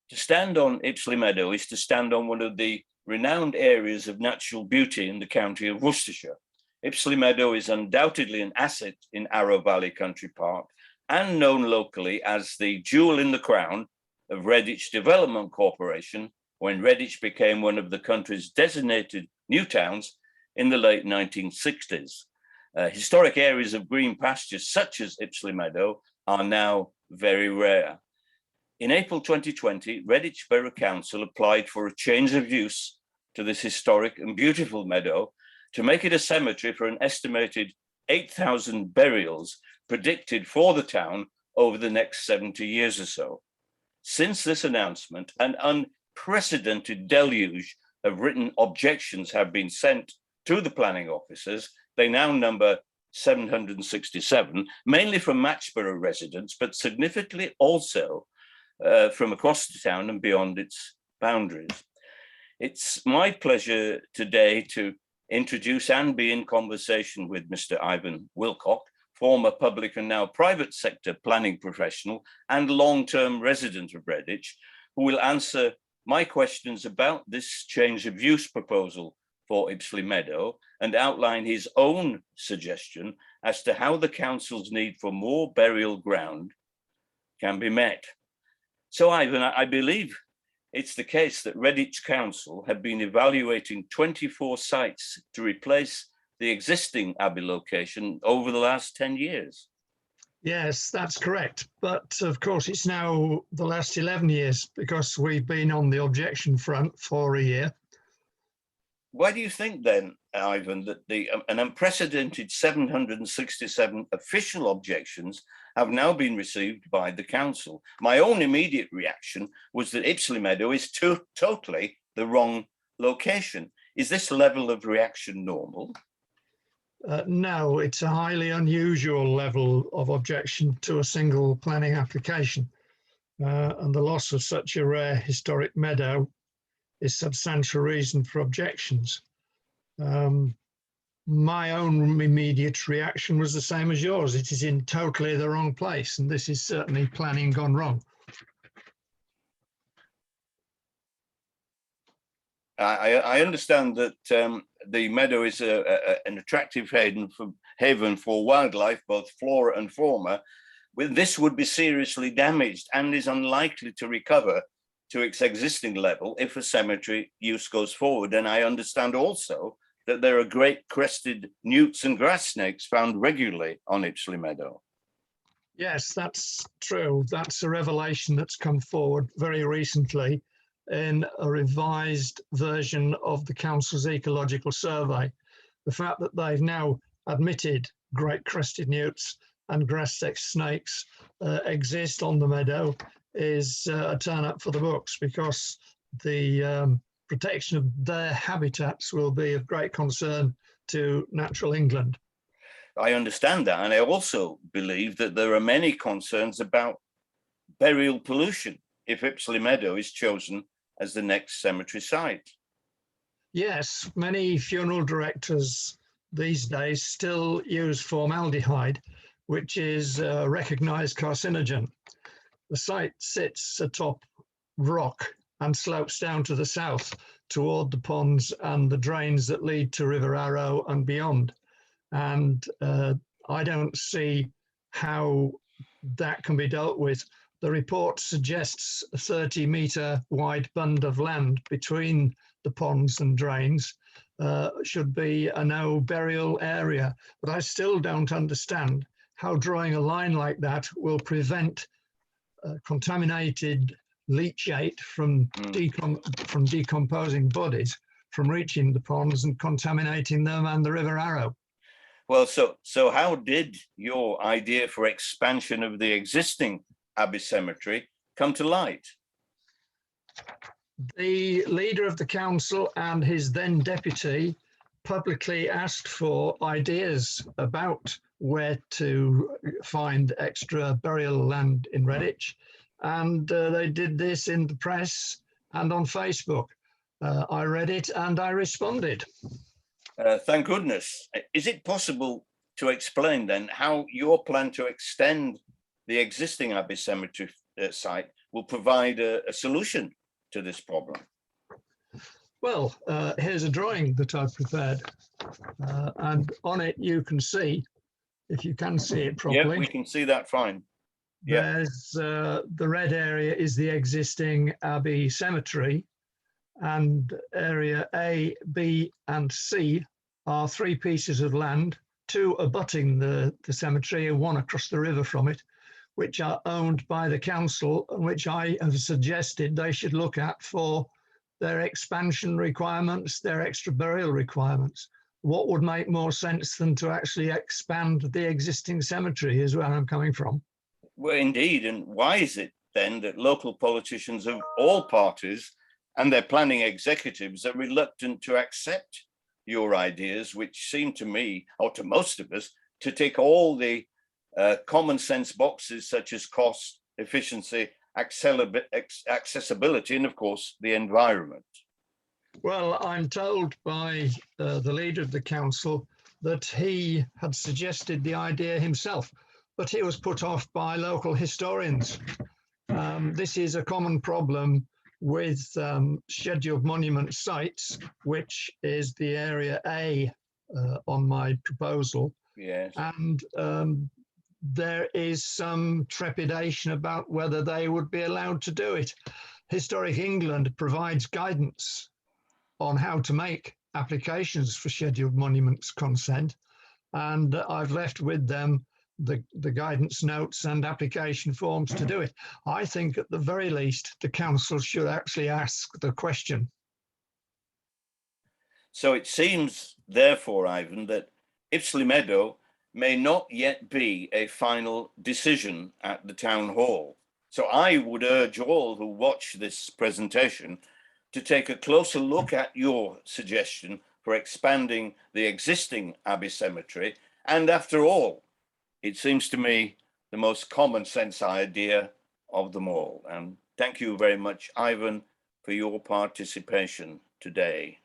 To stand on Ipsley Meadow is to stand on one of the renowned areas of natural beauty in the county of Worcestershire. Ipsley Meadow is undoubtedly an asset in Arrow Valley Country Park and known locally as the jewel in the crown of Redditch Development Corporation when Redditch became one of the country's designated new towns in the late 1960s. Historic areas of green pastures such as Ipsley Meadow are now very rare. In April 2020, Redditch Borough Council applied for a change of use to this historic and beautiful meadow to make it a cemetery for an estimated 8,000 burials predicted for the town over the next 70 years or so. Since this announcement, an unprecedented deluge of written objections have been sent to the planning officers. They now number 767, mainly from Matchborough residents, but significantly also from across the town and beyond its boundaries. It's my pleasure today to introduce and be in conversation with Mr. Ivan Willcock, former public and now private sector planning professional and long-term resident of Redditch, who will answer my questions about this change of use proposal for Ipsley Meadow and outline his own suggestion as to how the council's need for more burial ground can be met. So Ivan, I believe it's the case that Redditch Council have been evaluating 24 sites to replace the existing Abbey location over the last 10 years. Yes, that's correct. But of course, it's now the last 11 years because we've been on the objection front for a year. Why do you think then, Ivan, that an unprecedented 767 official objections have now been received by the council? My own immediate reaction was that Ipsley Meadow is totally the wrong location. Is this level of reaction normal? No, it's a highly unusual level of objection to a single planning application. And the loss of such a rare historic meadow is substantial reason for objections. My own immediate reaction was the same as yours. It is in totally the wrong place, and this is certainly planning gone wrong. I understand that the meadow is an attractive haven for wildlife, both flora and fauna. This would be seriously damaged and is unlikely to recover to its existing level if a cemetery use goes forward. And I understand also that there are great crested newts and grass snakes found regularly on Ipsley Meadow. Yes, that's true. That's a revelation that's come forward very recently in a revised version of the council's ecological survey. The fact that they've now admitted great crested newts and grass snakes exist on the meadow is a turn up for the books, because the protection of their habitats will be of great concern to natural England. I understand that, and I also believe that there are many concerns about burial pollution if Ipsley Meadow is chosen as the next cemetery site. Yes, many funeral directors these days still use formaldehyde, which is a recognised carcinogen. The site sits atop rock and slopes down to the south toward the ponds and the drains that lead to River Arrow and beyond. And I don't see how that can be dealt with. The report suggests a 30-metre wide bund of land between the ponds and drains should be a no burial area. But I still don't understand how drawing a line like that will prevent contaminated leachate from decomposing bodies from reaching the ponds and contaminating them and the River Arrow. Well, so how did your idea for expansion of the existing Abbey Cemetery come to light? The leader of the council and his then deputy publicly asked for ideas about where to find extra burial land in Redditch. And they did this in the press and on Facebook. I read it and I responded. Thank goodness. Is it possible to explain then how your plan to extend the existing Abbey Cemetery site will provide a solution to this problem? Well, here's a drawing that I've prepared, and on it you can see, if you can see it properly. Yeah, we can see that fine. Yeah. There's the red area is the existing Abbey cemetery, and area A, B, and C are 3 pieces of land, 2 abutting the cemetery and 1 across the river from it, which are owned by the council, and which I have suggested they should look at for their expansion requirements, their extra burial requirements. What would make more sense than to actually expand the existing cemetery is where I'm coming from. Well, indeed. And why is it then that local politicians of all parties and their planning executives are reluctant to accept your ideas, which seem to me, or to most of us, to tick all the common sense boxes such as cost, efficiency, accessibility, and of course, the environment? Well, I'm told by the leader of the council that he had suggested the idea himself, but he was put off by local historians. This is a common problem with scheduled monument sites, which is the area A on my proposal. Yes. And there is some trepidation about whether they would be allowed to do it. Historic England provides guidance on how to make applications for scheduled monuments consent, and I've left with them the guidance notes and application forms to do it. I think at the very least the council should actually ask the question. So it seems, therefore, Ivan, that Ipsley Meadow may not yet be a final decision at the town hall. So I would urge all who watch this presentation to take a closer look at your suggestion for expanding the existing Abbey Cemetery. And after all, it seems to me the most common sense idea of them all. And thank you very much, Ivan, for your participation today.